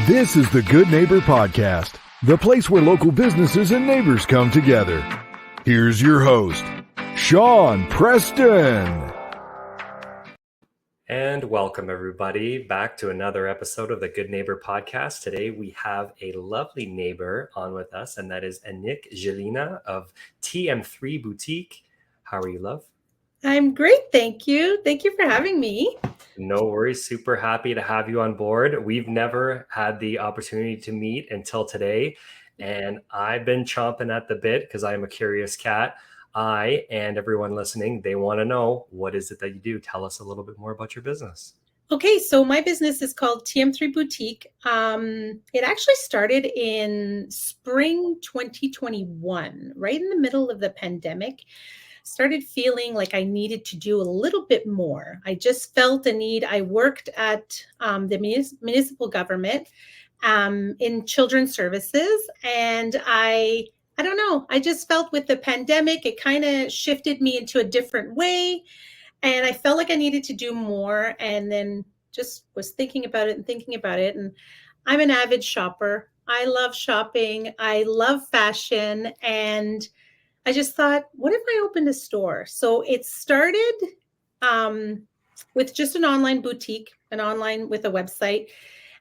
This is the Good Neighbor Podcast, the place where local businesses and neighbors come together. Here's your host, Sean Preston. And welcome everybody back to another episode of the Good Neighbor Podcast. Today we have a lovely neighbor on with us, and that is Annick Gelinas of TM3 Boutique. How are you, love? I'm great, thank you. Thank you for having me. No worries. Super happy to have you on board. We've never had the opportunity to meet until today, and I've been chomping at the bit because I am a curious cat. I and everyone listening, they want to know, what is it that you do? Tell us a little bit more about your business. Okay, so my business is called TM3 Boutique. It actually started in spring 2021, right in the middle of the pandemic. Started feeling like I needed to do a little bit more. I just felt a need. I worked at the municipal government in children's services, and I don't know, I just felt with the pandemic, it kind of shifted me into a different way, and I felt like I needed to do more, and then just was thinking about it, and I'm an avid shopper. I love shopping. I love fashion, and I just thought, what if I opened a store? So it started with just an online boutique, with a website.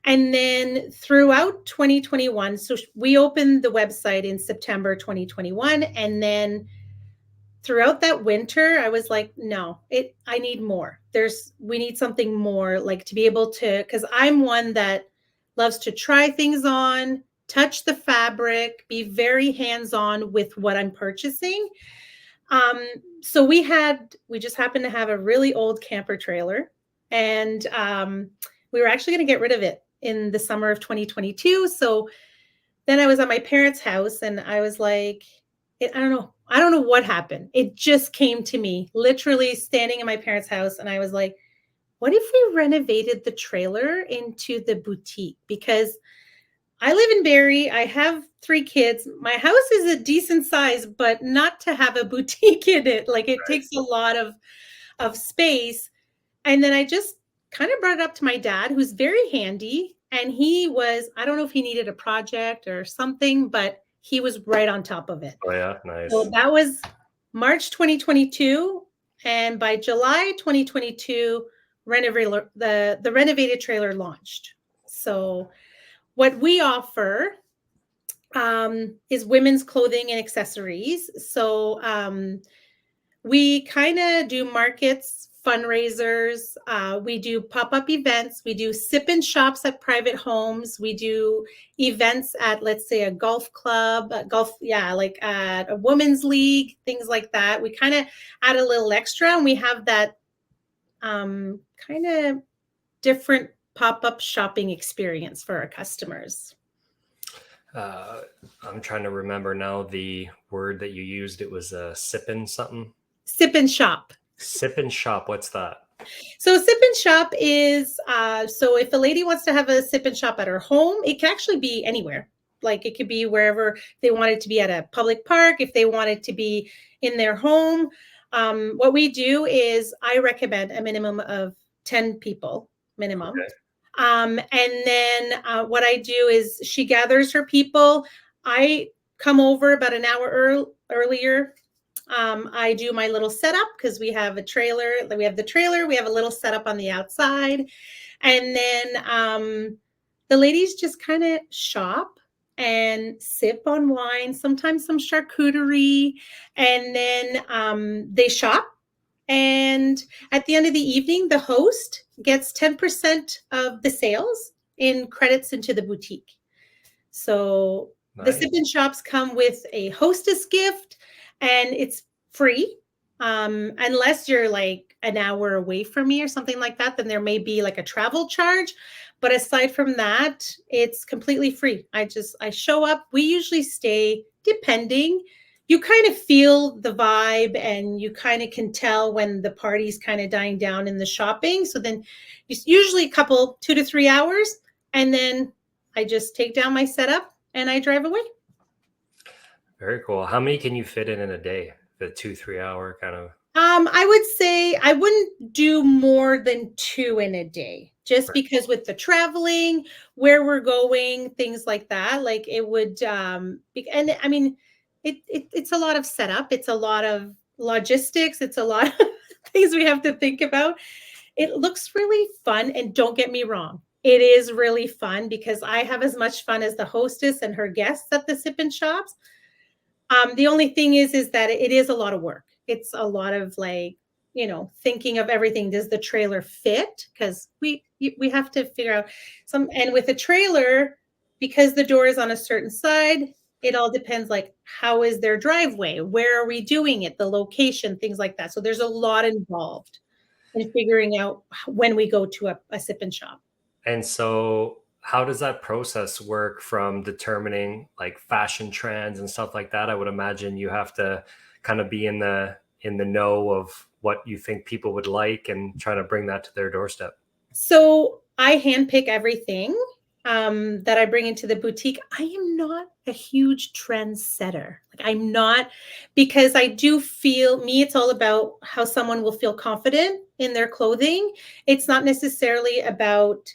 And then throughout 2021, so we opened the website in September 2021. And then throughout that winter, I was like, no, I need more. We need something more, like to be able to, because I'm one that loves to try things on, touch the fabric, be very hands-on with what I'm purchasing. So we just happened to have a really old camper trailer, and we were actually going to get rid of it in the summer of 2022. So then I was at my parents' house, and I was like, I don't know what happened. It just came to me, literally standing in my parents' house, and I was like, what if we renovated the trailer into the boutique? Because I live in Barrie. I have 3 kids. My house is a decent size, but not to have a boutique in it. Like it takes a lot of space. And then I just kind of brought it up to my dad, who's very handy. And I don't know if he needed a project or something, but he was right on top of it. Oh yeah, nice. So that was March 2022. And by July 2022, the renovated trailer launched. So what we offer is women's clothing and accessories. So we kind of do markets, fundraisers. We do pop-up events. We do sip-in shops at private homes. We do events at, let's say, a golf club, like at a women's league, things like that. We kind of add a little extra, and we have that kind of different pop-up shopping experience for our customers. I'm trying to remember now the word that you used. It was a sip-in something? Sip-in shop. Sip-in shop, what's that? So sip-in shop is, so if a lady wants to have a sip-in shop at her home, it can actually be anywhere. Like it could be wherever they want it to be, at a public park, if they want it to be in their home. What we do is I recommend a minimum of 10 people, minimum. Okay. And then what I do is she gathers her people. I come over about an hour earlier. I do my little setup because we have a trailer. We have a little setup on the outside. And then the ladies just kind of shop and sip on wine, sometimes some charcuterie. And then they shop. And at the end of the evening, the host gets 10% of the sales in credits into the boutique. So nice. The sip-in shops come with a hostess gift, and it's free. Unless you're like an hour away from me or something like that, then there may be like a travel charge. But aside from that, it's completely free. I show up. We usually stay, depending. You kind of feel the vibe, and you kind of can tell when the party's kind of dying down in the shopping. So then it's usually a couple, 2 to 3 hours. And then I just take down my setup and I drive away. Very cool. How many can you fit in a day? The 2-3 hour kind of? I would say I wouldn't do more than 2 in a day, just Right. because with the traveling, where we're going, things like that, like it would, and I mean, it's a lot of setup, it's a lot of logistics, it's a lot of things we have to think about. It looks really fun, and don't get me wrong, it is really fun because I have as much fun as the hostess and her guests at the sip and shops. The only thing is that it is a lot of work. It's a lot of like, thinking of everything. Does the trailer fit? Because we have to figure out some. And with a trailer, because the door is on a certain side, it all depends. Like, how is their driveway? Where are we doing it? The location, things like that. So there's a lot involved in figuring out when we go to a sip and shop. And so how does that process work from determining like fashion trends and stuff like that? I would imagine you have to kind of be in the know of what you think people would like and trying to bring that to their doorstep. So I handpick everything that I bring into the boutique. I am not a huge trendsetter. Like I'm not, because I do feel me, it's all about how someone will feel confident in their clothing. It's not necessarily about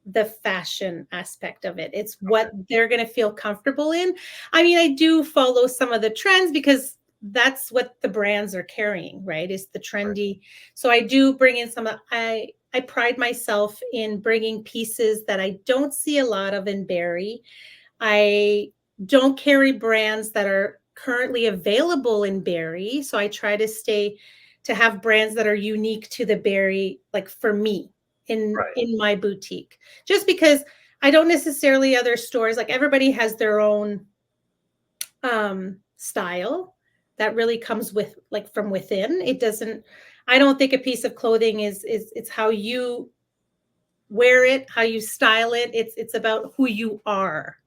the fashion aspect of it. It's what they're going to feel comfortable in. I mean, I do follow some of the trends because that's what the brands are carrying, right? Is the trendy. So I do bring in I pride myself in bringing pieces that I don't see a lot of in Barrie. I don't carry brands that are currently available in Barrie. So I try to have brands that are unique to the Barrie, like for me Right. in my boutique. Just because I don't necessarily other stores, like everybody has their own style that really comes with like from within. It doesn't, I don't think a piece of clothing is it's how you wear it, how you style it. It's about who you are,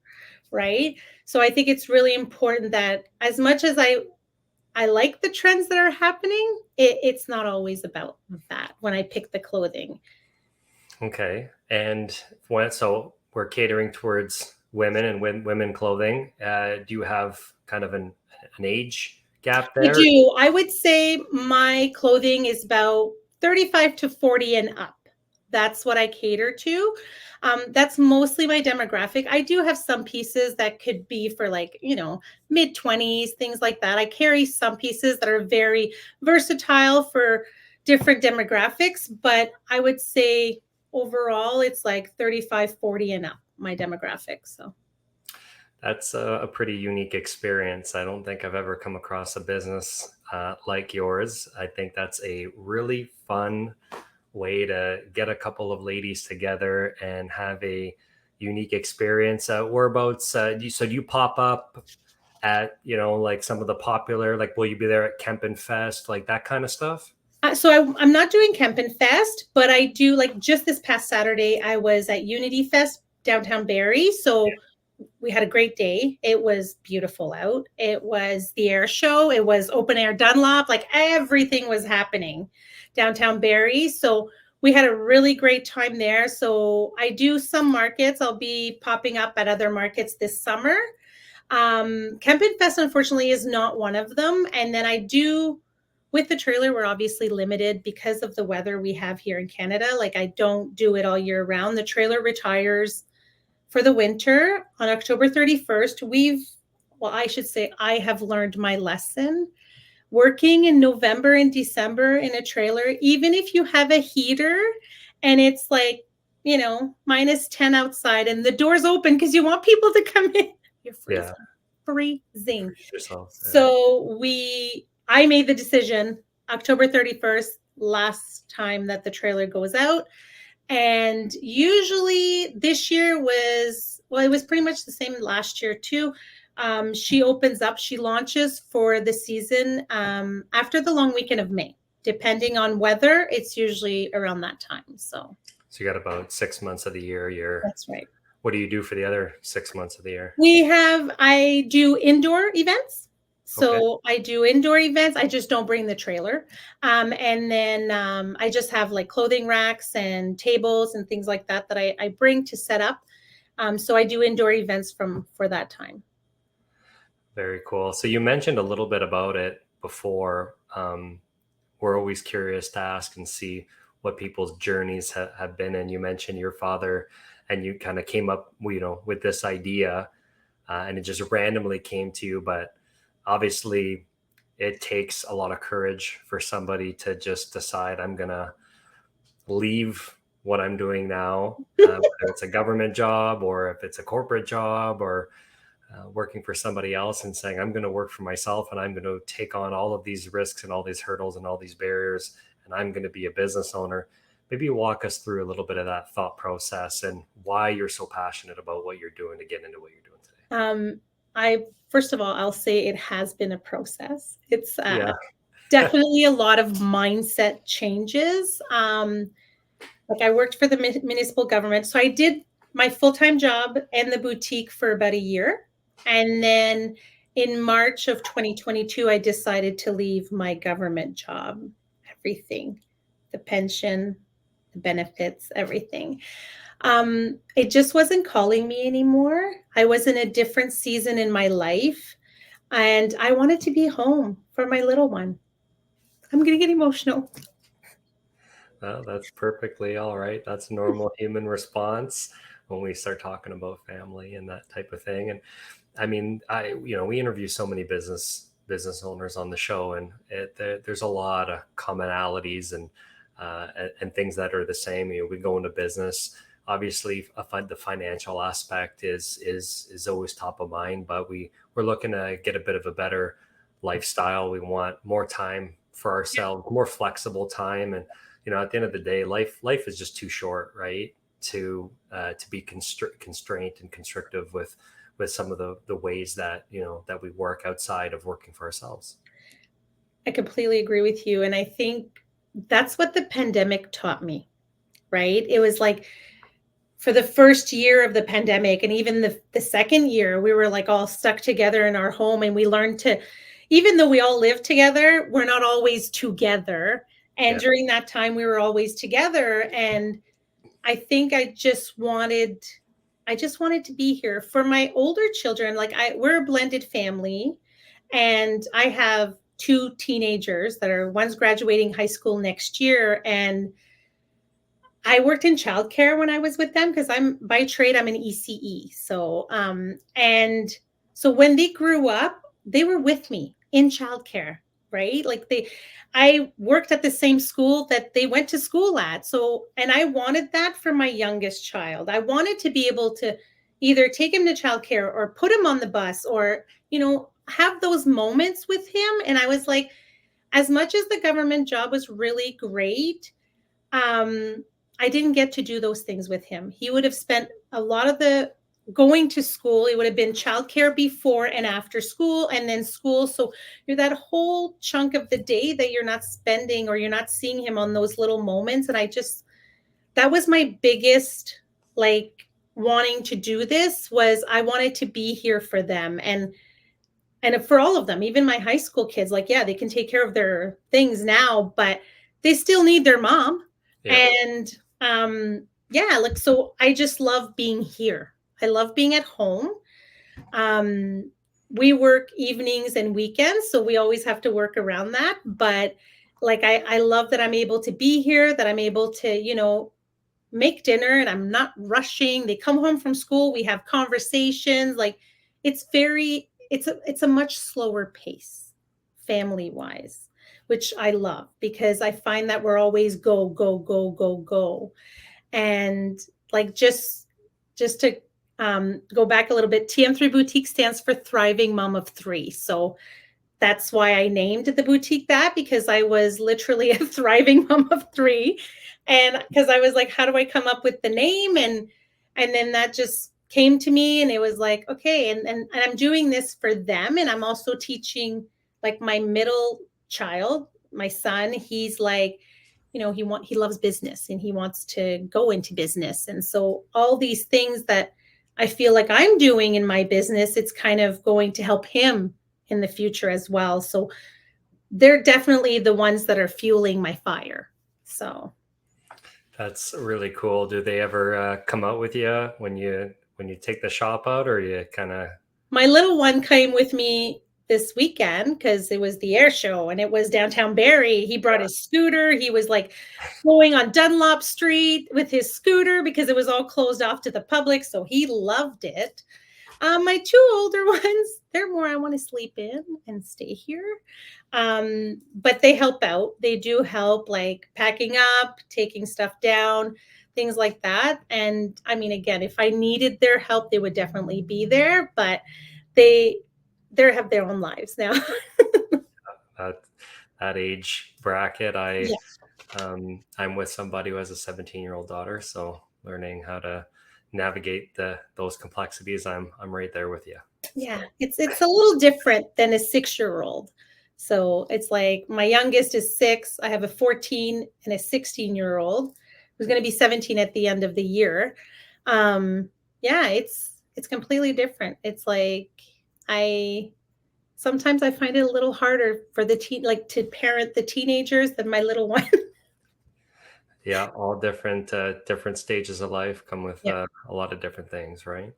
right? So I think it's really important that as much as I like the trends that are happening, it's not always about that when I pick the clothing. Okay. And so we're catering towards women and women clothing. Do you have kind of an age gap I there? do. I would say my clothing is about 35 to 40 and up. That's what I cater to. That's mostly my demographic. I do have some pieces that could be for like, mid 20s, things like that. I carry some pieces that are very versatile for different demographics, but I would say overall it's like 35, 40 and up, my demographic. So That's a pretty unique experience. I don't think I've ever come across a business like yours. I think that's a really fun way to get a couple of ladies together and have a unique experience. Whereabouts? Do you pop up at like some of the popular? Like, will you be there at Kempen Fest, like that kind of stuff? I'm not doing Campin' Fest, but I do like just this past Saturday, I was at Unity Fest downtown Barrie. So we had a great day. It was beautiful out. It was the air show. It was open air Dunlop. Like everything was happening downtown Barrie. So we had a really great time there. So I do some markets. I'll be popping up at other markets this summer. Camping Fest, unfortunately, is not one of them. And then I do, with the trailer, we're obviously limited because of the weather we have here in Canada. Like I don't do it all year round. The trailer retires for the winter on October 31st. I should say, I have learned my lesson. Working in November and December in a trailer, even if you have a heater and it's like, minus 10 outside and the door's open because you want people to come in, you're Yeah, freezing. freeze yourself. Yeah. So I made the decision October 31st, last time that the trailer goes out. And usually this year it was pretty much the same last year too. She launches for the season after the long weekend of May. Depending on weather, it's usually around that time. So So you got about 6 months of the year. that's right. What do you do for the other 6 months of the year? I do indoor events. Okay. So I do indoor events. I just don't bring the trailer. And then I just have like clothing racks and tables and things like that I bring to set up. So I do indoor events for that time. Very cool. So you mentioned a little bit about it before. we're always curious to ask and see what people's journeys have been. And you mentioned your father, and you kind of came up, with this idea, and it just randomly came to you. But obviously, it takes a lot of courage for somebody to just decide, I'm gonna leave what I'm doing now, whether it's a government job or if it's a corporate job or working for somebody else, and saying, I'm going to work for myself and I'm going to take on all of these risks and all these hurdles and all these barriers, and I'm going to be a business owner. Maybe walk us through a little bit of that thought process and why you're so passionate about what you're doing to get into what you're doing today. First of all, I'll say it has been a process. It's Yeah. definitely a lot of mindset changes. Like I worked for the municipal government. So I did my full-time job and the boutique for about a year. And then in March of 2022, I decided to leave my government job, everything, the pension, the benefits, everything. It just wasn't calling me anymore. I was in a different season in my life, and I wanted to be home for my little one. I'm going to get emotional. Well, that's perfectly all right. That's a normal human response when we start talking about family and that type of thing. And I mean, we interview so many business owners on the show, and there's a lot of commonalities and things that are the same. We go into business. Obviously, the financial aspect is always top of mind, but we're looking to get a bit of a better lifestyle. We want more time for ourselves, more flexible time, and at the end of the day, life is just too short, right? To be constrained and constrictive with some of the ways that that we work outside of working for ourselves. I completely agree with you, and I think that's what the pandemic taught me, right? It was like for the first year of the pandemic, and even the second year, we were like all stuck together in our home, and we learned to, even though we all live together, we're not always together. And during that time, we were always together. And I think I just wanted to be here for my older children. Like we're a blended family, and I have two teenagers one's graduating high school next year. And I worked in childcare when I was with them because by trade, I'm an ECE. So, and so when they grew up, they were with me in childcare, right? Like I worked at the same school that they went to school at. So, and I wanted that for my youngest child. I wanted to be able to either take him to childcare or put him on the bus or, have those moments with him. And I was like, as much as the government job was really great, I didn't get to do those things with him. He would have spent a lot of the going to school. It would have been childcare before and after school, and then school. So you're that whole chunk of the day that you're not spending, or you're not seeing him on those little moments. And that was my biggest, like, wanting to do this was I wanted to be here for them. And for all of them, even my high school kids, like, yeah, they can take care of their things now, but they still need their mom. Yeah. And like, so I just love being here. I love being at home. We work evenings and weekends, so we always have to work around that. But like, I love that I'm able to be here, that I'm able to, make dinner and I'm not rushing. They come home from school, we have conversations. Like it's a much slower pace family wise, which I love because I find that we're always go, go, go, go, go. And like, just to go back a little bit, TM3 Boutique stands for Thriving Mom of Three. So that's why I named the boutique that, because I was literally a thriving mom of three. And because I was like, how do I come up with the name? And then that just came to me, and it was like, okay. And I'm doing this for them. And I'm also teaching, like, my middle child, my son, he's like, he loves business and he wants to go into business. And so all these things that I feel like I'm doing in my business, it's kind of going to help him in the future as well. So they're definitely the ones that are fueling my fire. So that's really cool. Do they ever come out with you when you take the shop out, or you kind of? My little one came with me this weekend because it was the air show and it was downtown Barrie. He brought his scooter. He was like going on Dunlop Street with his scooter because it was all closed off to the public. So he loved it. My two older ones, they're more, I want to sleep in and stay here. But they help out. They do help, like packing up, taking stuff down, things like that. And I mean, again, if I needed their help, they would definitely be there, but they have their own lives now. That age bracket, I'm with somebody who has a 17-year-old daughter, so learning how to navigate those complexities, I'm right there with you. Yeah, it's a little different than a 6-year-old. So it's like my youngest is 6. I have a 14 and a 16-year-old who's going to be 17 at the end of the year. Yeah, it's completely different. It's like sometimes I find it a little harder for to parent the teenagers than my little one. Yeah, all different stages of life come with a lot of different things, right?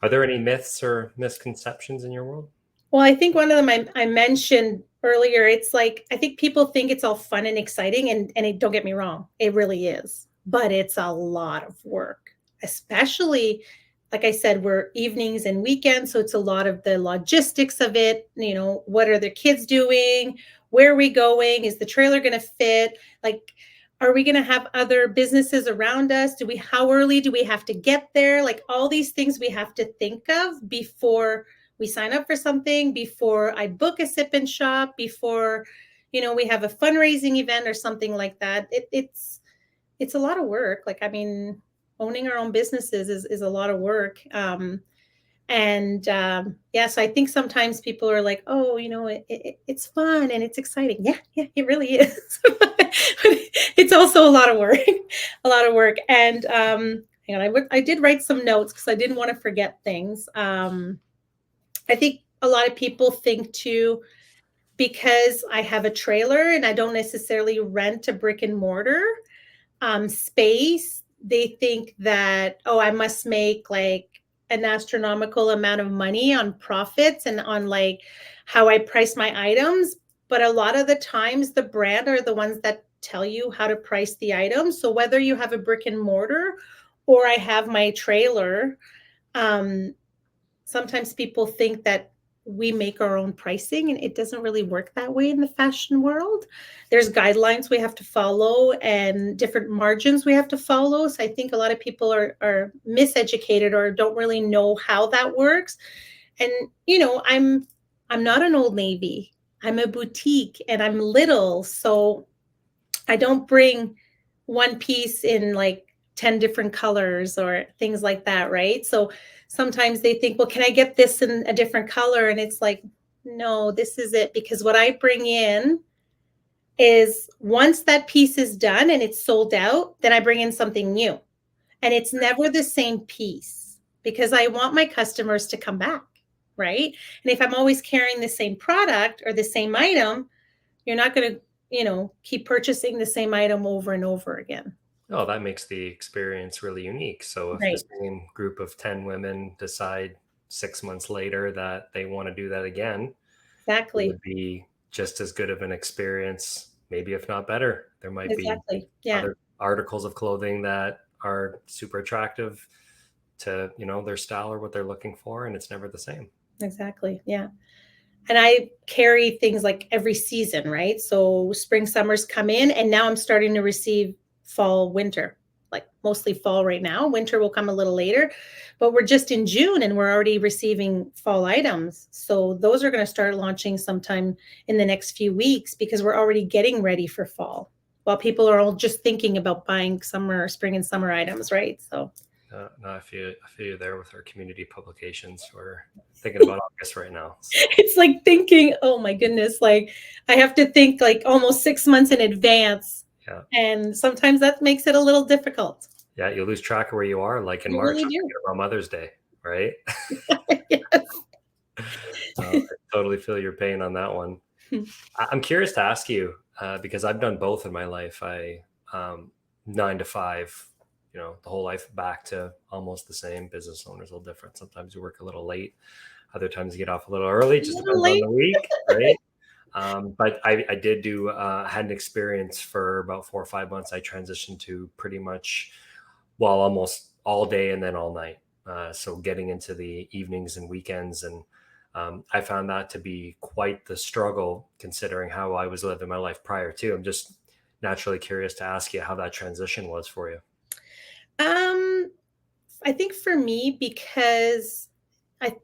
Are there any myths or misconceptions in your world? Well, I think one of them I mentioned earlier, it's like, I think people think it's all fun and exciting, and don't get me wrong, it really is, but it's a lot of work, especially, like I said, we're evenings and weekends. So it's a lot of the logistics of it. What are the kids doing? Where are we going? Is the trailer going to fit? Like, are we going to have other businesses around us? How early do we have to get there? Like all these things we have to think of before we sign up for something, before I book a sip and shop, before, we have a fundraising event or something like that. It's a lot of work. Like, I mean, owning our own businesses is a lot of work. So I think sometimes people are like, oh, it's fun and it's exciting. Yeah, it really is. But it's also a lot of work, And I did write some notes because I didn't want to forget things. I think a lot of people think too, because I have a trailer and I don't necessarily rent a brick and mortar space, they think that, oh, I must make like an astronomical amount of money on profits and on like how I price my items. But a lot of the times the brand are the ones that tell you how to price the items. So whether you have a brick and mortar or I have my trailer, sometimes people think that we make our own pricing, and it doesn't really work that way in the fashion world. There's guidelines we have to follow and different margins we have to follow. So I think a lot of people are miseducated or don't really know how that works. And, I'm not an Old Navy. I'm a boutique and I'm little. So I don't bring one piece in like 10 different colors or things like that, right? So sometimes they think, well, can I get this in a different color? And it's like, no, this is it. Because what I bring in is once that piece is done and it's sold out, then I bring in something new. And it's never the same piece because I want my customers to come back, right? And if I'm always carrying the same product or the same item, you're not going to, keep purchasing the same item over and over again. Oh, that makes the experience really unique. So if the same group of 10 women decide 6 months later that they want to do that again, exactly, it would be just as good of an experience, maybe if not better. There might be other articles of clothing that are super attractive to, their style or what they're looking for, and it's never the same. Exactly. Yeah. And I carry things like every season, right? So spring, summers come in, and now I'm starting to receive fall, winter, like mostly fall right now. Winter will come a little later, but we're just in June and we're already receiving fall items. So those are going to start launching sometime in the next few weeks because we're already getting ready for fall while people are all just thinking about buying spring and summer items, right? So no, I feel you there with our community publications. We're thinking about August right now. So. It's like thinking, oh my goodness, like I have to think like almost 6 months in advance. Yeah. And sometimes that makes it a little difficult. Yeah, you lose track of where you are. Like in March, really about Mother's Day, right? Yes. I totally feel your pain on that one. I'm curious to ask you, because I've done both in my life. I 9 to 5 the whole life back to almost the same. Business owners a little different. Sometimes you work a little late, other times you get off a little early. Just depends on the week, right? But I did had an experience for about 4 or 5 months. I transitioned to pretty much, well, almost all day and then all night. So getting into the evenings and weekends. And I found that to be quite the struggle considering how I was living my life prior to. I'm just naturally curious to ask you how that transition was for you. I think for me, because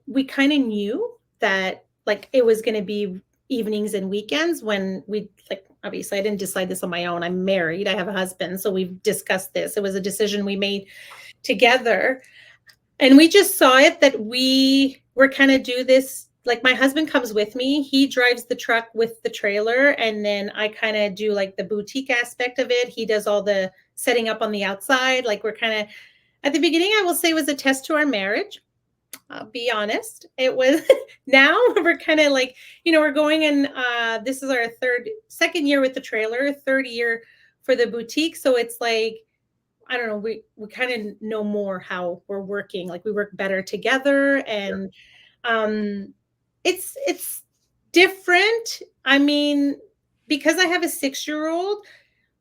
we kind of knew that like it was going to be evenings and weekends when we like, obviously I didn't decide this on my own. I'm married. I have a husband. So we've discussed this. It was a decision we made together. And we just saw it that we were kind of do this. Like my husband comes with me. He drives the truck with the trailer. And then I kind of do like the boutique aspect of it. He does all the setting up on the outside. Like we're kind of, at the beginning, I will say was a test to our marriage. I'll be honest. It was now we're kind of like, we're going in, this is our second year with the trailer, third year for the boutique. So it's like, I don't know, we kind of know more how we're working. Like we work better together and it's different. I mean, because I have a 6-year-old,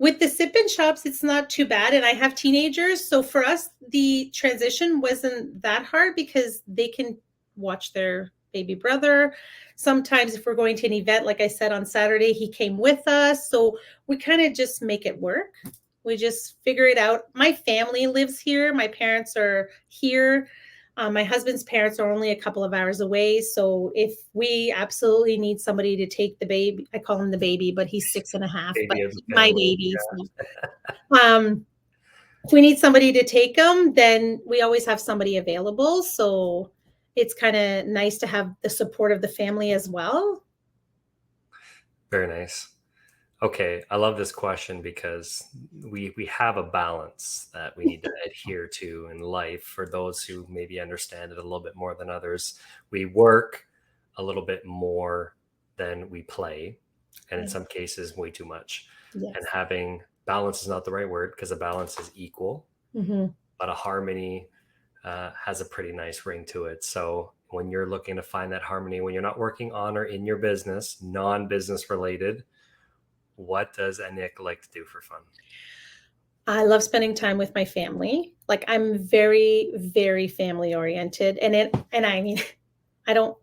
with the sip-in shops, it's not too bad. And I have teenagers. So for us, the transition wasn't that hard because they can watch their baby brother. Sometimes if we're going to an event, like I said, on Saturday, he came with us. So we kind of just make it work. We just figure it out. My family lives here. My parents are here. My husband's parents are only a couple of hours away. So if we absolutely need somebody to take the baby, I call him the baby, but he's 6.5, but my baby. Yeah. If we need somebody to take them, then we always have somebody available. So it's kind of nice to have the support of the family as well. Very nice. Okay, I love this question because we have a balance that we need to adhere to in life. For those who maybe understand it a little bit more than others, we work a little bit more than we play, and in some cases, way too much. Yes. And having balance is not the right word because a balance is equal, but a harmony has a pretty nice ring to it. So when you're looking to find that harmony, when you're not working on or in your business, non-business related, what does Annick like to do for fun? I love spending time with my family. Like I'm very, very family oriented. And I mean, I don't,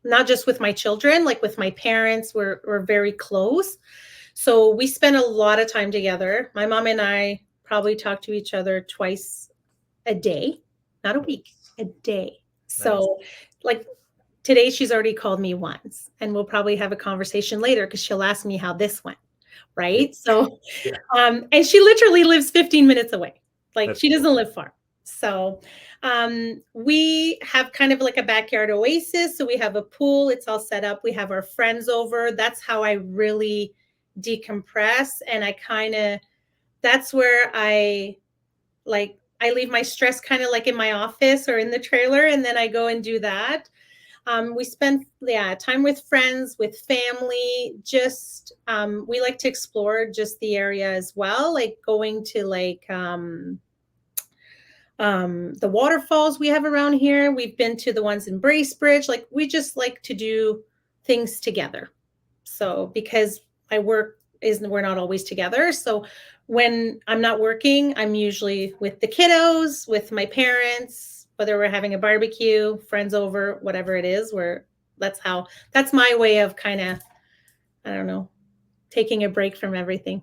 not just with my children, like with my parents, we're very close. So we spend a lot of time together. My mom and I probably talk to each other twice a day, not a week, a day. So like today she's already called me once and we'll probably have a conversation later because she'll ask me how this went. Right. So, and she literally lives 15 minutes away. Like she doesn't live far. So, we have kind of like a backyard oasis. So we have a pool. It's all set up. We have our friends over. That's how I really decompress. And that's where I leave my stress kind of like in my office or in the trailer. And then I go and do that. We spend time with friends, with family, just we like to explore just the area as well, like going to like the waterfalls we have around here. We've been to the ones in Bracebridge. Like we just like to do things together. So because my work we're not always together. So when I'm not working, I'm usually with the kiddos, with my parents, whether we're having a barbecue, friends over, whatever it is, that's my way of kind of, I don't know, taking a break from everything.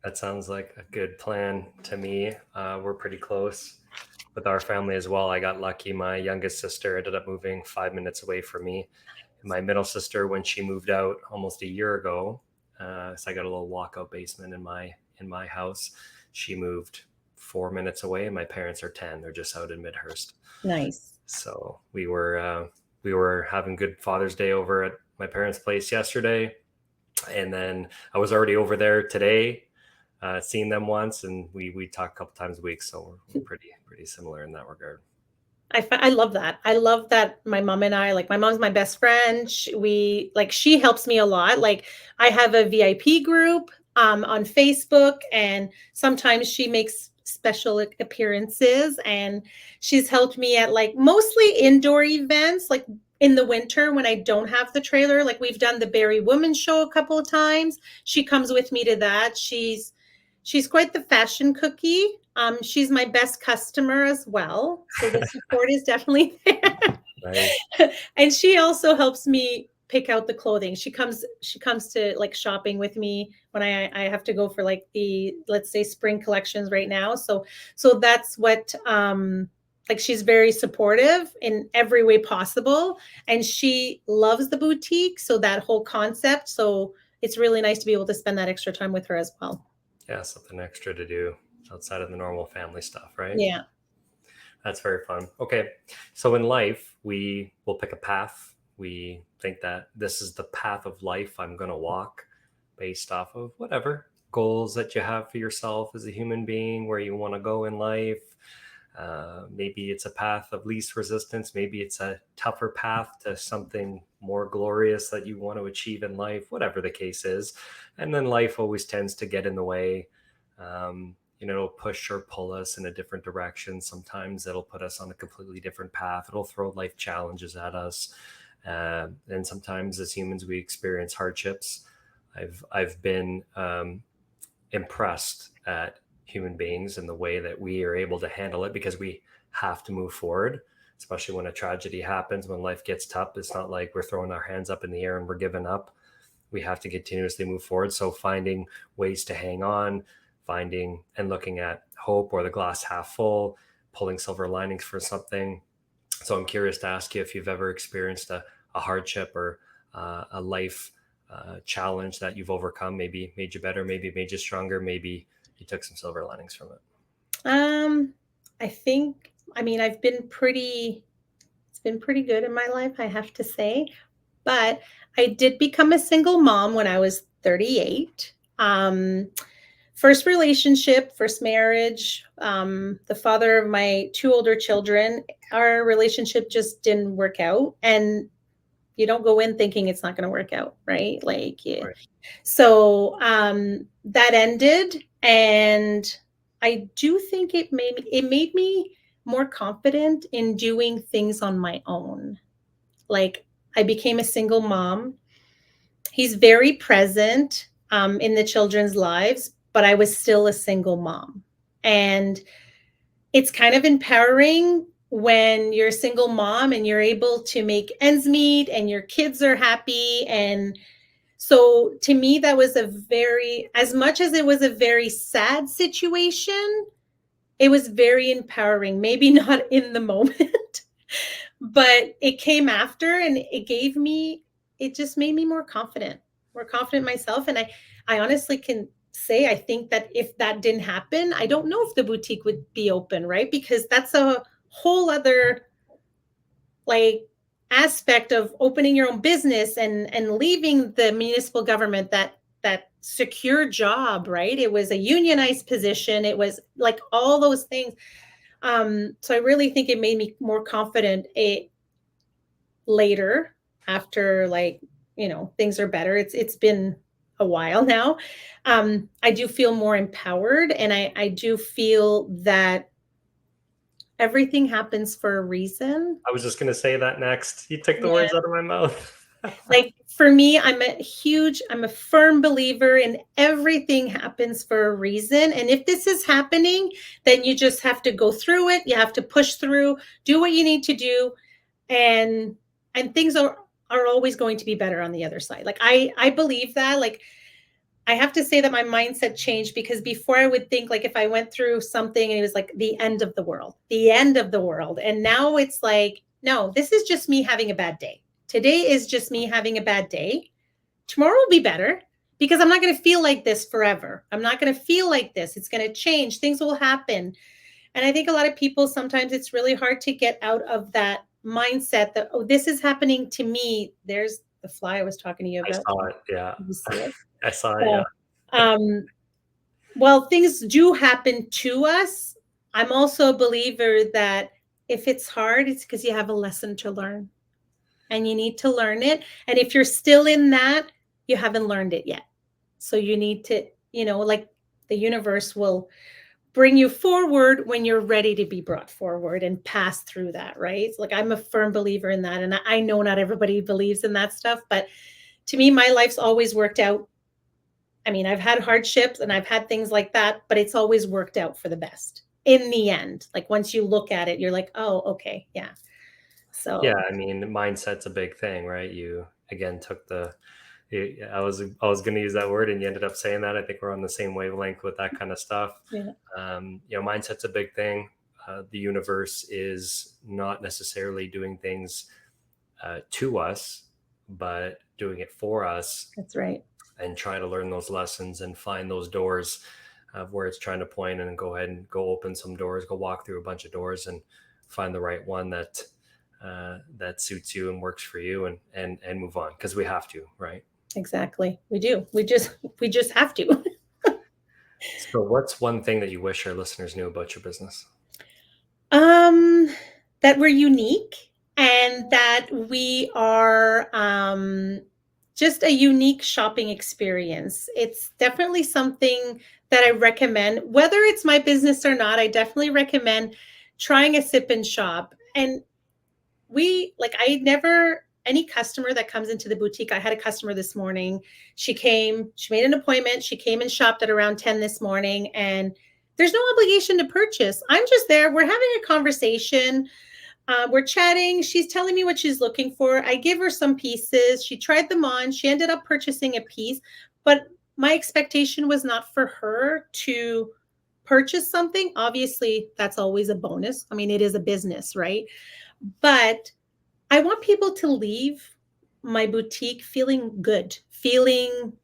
That sounds like a good plan to me. We're pretty close with our family as well. I got lucky. My youngest sister ended up moving 5 minutes away from me. And my middle sister, when she moved out almost a year ago, so I got a little walkout basement in my house. She moved 4 minutes away, and my parents are 10. They're just out in Midhurst. Nice. So we were having good Father's Day over at my parents' place yesterday, and then I was already over there today, seen them once, and we talk a couple times a week. So we're pretty similar in that regard. I love that. I love that my mom and I, like my mom's my best friend. She helps me a lot. Like I have a VIP group on Facebook, and sometimes she makes special appearances, and she's helped me at like mostly indoor events, like in the winter when I don't have the trailer. Like we've done the Barrie Woman Show a couple of times. She comes with me to that. She's quite the fashion cookie. She's my best customer as well. So the support is definitely there. Nice. And she also helps me pick out the clothing. She comes to like shopping with me when I have to go for like the, let's say, spring collections right now. So that's what, like she's very supportive in every way possible. And she loves the boutique. So that whole concept. So it's really nice to be able to spend that extra time with her as well. Yeah, something extra to do outside of the normal family stuff, right? Yeah. That's very fun. Okay. So in life, we will pick a path. We think that this is the path of life I'm going to walk based off of whatever goals that you have for yourself as a human being, where you want to go in life. Maybe it's a path of least resistance. Maybe it's a tougher path to something more glorious that you want to achieve in life, whatever the case is. And then life always tends to get in the way. It'll push or pull us in a different direction. Sometimes it'll put us on a completely different path. It'll throw life challenges at us. And sometimes as humans, we experience hardships. I've been impressed at human beings and the way that we are able to handle it, because we have to move forward, especially when a tragedy happens, when life gets tough. It's not like we're throwing our hands up in the air and we're giving up. We have to continuously move forward. So finding ways to hang on, finding and looking at hope or the glass half full, pulling silver linings for something. So I'm curious to ask you if you've ever experienced a hardship or a life challenge that you've overcome, maybe made you better, maybe made you stronger, maybe you took some silver linings from it. I think, it's been pretty good in my life, I have to say. But I did become a single mom when I was 38. First relationship, first marriage, the father of my two older children, our relationship just didn't work out. And you don't go in thinking it's not going to work out, right? Like, yeah. Right. So that ended, and I do think it made me more confident in doing things on my own. Like, I became a single mom. He's very present in the children's lives, but I was still a single mom. And it's kind of empowering when you're a single mom and you're able to make ends meet and your kids are happy. And so to me, that was as much as it was a very sad situation, it was very empowering. Maybe not in the moment, but it came after, and it just made me more confident in myself. And I honestly can say, I think that if that didn't happen, I don't know if the boutique would be open, right? Because that's a whole other like aspect of opening your own business and leaving the municipal government, that secure job, right? It was a unionized position. It was like all those things. So I really think it made me more confident later, after things are better. It's been a while now. I do feel more empowered, and I do feel that everything happens for a reason. I was just going to say that next. You took the words out of my mouth. Like for me, I'm a firm believer in everything happens for a reason. And if this is happening, then you just have to go through it. You have to push through, do what you need to do. And things are always going to be better on the other side. Like I believe that. Like, I have to say that my mindset changed, because before I would think, like, if I went through something and it was like the end of the world. And now it's like, no, this is just me having a bad day. Today is just me having a bad day. Tomorrow will be better, because I'm not going to feel like this forever. I'm not going to feel like this. It's going to change. Things will happen. And I think a lot of people, sometimes it's really hard to get out of that mindset that, oh, this is happening to me. There's the fly I was talking to you about. I saw it. Yeah. You see it? I saw it. Yeah. Well, things do happen to us. I'm also a believer that if it's hard, it's because you have a lesson to learn, and you need to learn it. And if you're still in that, you haven't learned it yet. So you need to, like, the universe will bring you forward when you're ready to be brought forward and pass through that, right? Like, I'm a firm believer in that. And I know not everybody believes in that stuff, but to me, my life's always worked out. I mean, I've had hardships and I've had things like that, but it's always worked out for the best in the end. Like, once you look at it, you're like, oh, okay. Yeah. So, yeah, I mean, mindset's a big thing, right? You, again, took I was going to use that word and you ended up saying that. I think we're on the same wavelength with that kind of stuff. yeah. Mindset's a big thing. The universe is not necessarily doing things to us, but doing it for us. That's right. And try to learn those lessons and find those doors of where it's trying to point, and go ahead and go open some doors, go walk through a bunch of doors and find the right one that suits you and works for you, and move on, because we have to, right? Exactly. We do. We just have to. So what's one thing that you wish our listeners knew about your business? That we're unique, and that we are just a unique shopping experience. It's definitely something that I recommend, whether it's my business or not. I definitely recommend trying a sip and shop. And any customer that comes into the boutique, I had a customer this morning. She made an appointment. She came and shopped at around 10 this morning, and there's no obligation to purchase. I'm just there. We're having a conversation. We're chatting. She's telling me what she's looking for. I give her some pieces. She tried them on. She ended up purchasing a piece, but my expectation was not for her to purchase something. Obviously, that's always a bonus. I mean, it is a business, right? But I want people to leave my boutique feeling good, feeling,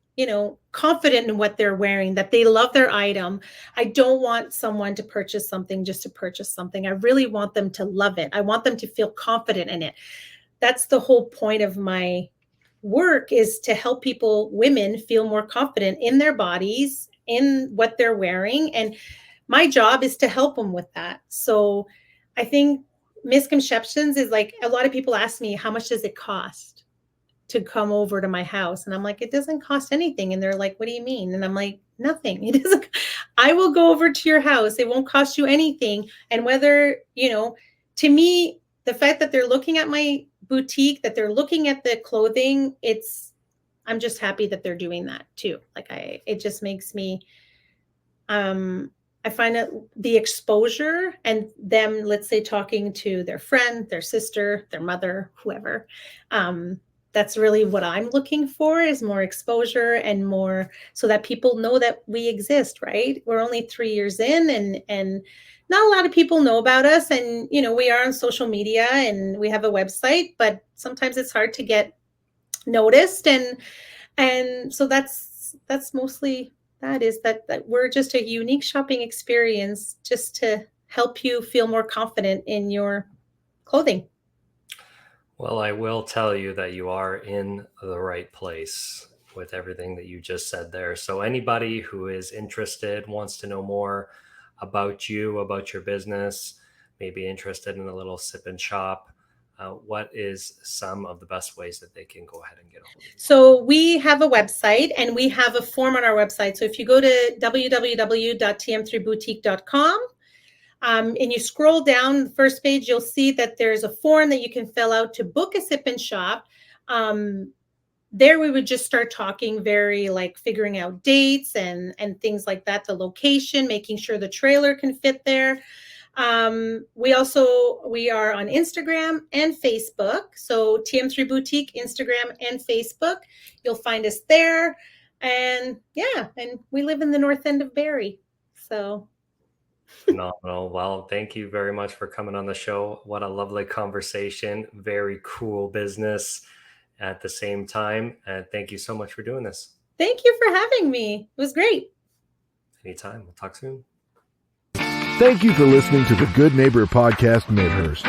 confident in what they're wearing, that they love their item. I don't want someone to purchase something just to purchase something. I really want them to love it. I want them to feel confident in it. That's the whole point of my work, is to help women feel more confident in their bodies, in what they're wearing. And my job is to help them with that. So I think misconceptions is, like, a lot of people ask me, how much does it cost to come over to my house? And I'm like, it doesn't cost anything. And they're like, what do you mean? And I'm like, nothing. It doesn't. I will go over to your house. It won't cost you anything. And whether, to me, the fact that they're looking at my boutique, that they're looking at the clothing, I'm just happy that they're doing that too. Like, it just makes me, I find that the exposure and them, let's say, talking to their friend, their sister, their mother, whoever, that's really what I'm looking for, is more exposure and more, so that people know that we exist, right? We're only 3 years in, and not a lot of people know about us. And, we are on social media and we have a website, but sometimes it's hard to get noticed. And so that's mostly that we're just a unique shopping experience, just to help you feel more confident in your clothing. Well, I will tell you that you are in the right place with everything that you just said there. So anybody who is interested, wants to know more about you, about your business, maybe interested in a little sip and shop, what is some of the best ways that they can go ahead and get a hold of you? So we have a website, and we have a form on our website. So if you go to www.tm3boutique.com, and you scroll down the first page, you'll see that there's a form that you can fill out to book a sip and shop. There we would just start talking, very like figuring out dates and things like that, the location, making sure the trailer can fit there. We are on Instagram and Facebook. So TM3 Boutique, Instagram and Facebook. You'll find us there. And and we live in the north end of Barrie. So phenomenal. Well, thank you very much for coming on the show. What a lovely conversation. Very cool business at the same time. And thank you so much for doing this. Thank you for having me. It was great. Anytime. We'll talk soon. Thank you for listening to the Good Neighbor Podcast Midhurst.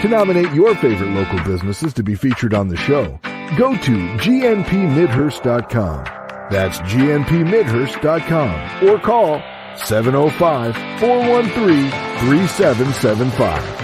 To nominate your favorite local businesses to be featured on the show, go to gnpmidhurst.com. That's gnpmidhurst.com, or call 705-413-3775.